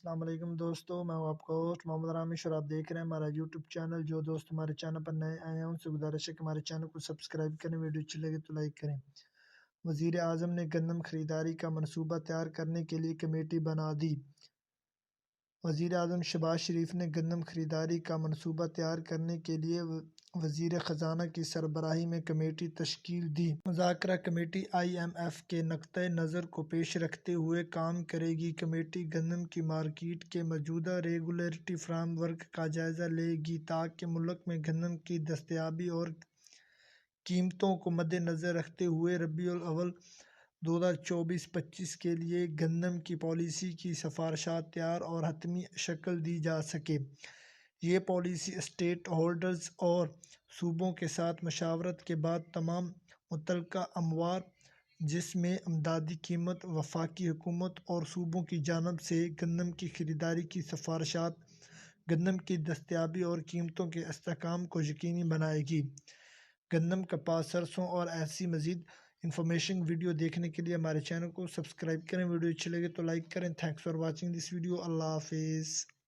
السلام علیکم دوستو، میں ہوں آپ کا ہوسٹ محمد رامش اور آپ دیکھ رہے ہیں ہمارا یوٹیوب چینل۔ جو دوست ہمارے چینل پر نئے آئے ہیں ان سے گزارش ہے کہ ہمارے چینل کو سبسکرائب کریں، ویڈیو اچھی لگے تو لائک کریں۔ وزیر اعظم نے گندم خریداری کا منصوبہ تیار کرنے کے لیے کمیٹی بنا دی۔ وزیر اعظم شہباز شریف نے گندم خریداری کا منصوبہ تیار کرنے کے لیے وزیر خزانہ کی سربراہی میں کمیٹی تشکیل دی۔ مذاکرہ کمیٹی آئی ایم ایف کے نقطہ نظر کو پیش رکھتے ہوئے کام کرے گی۔ کمیٹی گندم کی مارکیٹ کے موجودہ ریگولیٹری فریم ورک کا جائزہ لے گی تاکہ ملک میں گندم کی دستیابی اور قیمتوں کو مدنظر رکھتے ہوئے ربیع الاول 2024-25 کے لیے گندم کی پالیسی کی سفارشات تیار اور حتمی شکل دی جا سکے۔ یہ پالیسی اسٹیک ہولڈرز اور صوبوں کے ساتھ مشاورت کے بعد تمام متعلقہ امور جس میں امدادی قیمت، وفاقی حکومت اور صوبوں کی جانب سے گندم کی خریداری کی سفارشات، گندم کی دستیابی اور قیمتوں کے استحکام کو یقینی بنائے گی۔ گندم، کپاس، سرسوں اور ایسی مزید انفارمیشن ویڈیو دیکھنے کے لیے ہمارے چینل کو سبسکرائب کریں، ویڈیو اچھی لگے تو لائک کریں۔ Thanks for watching this video. اللہ حافظ۔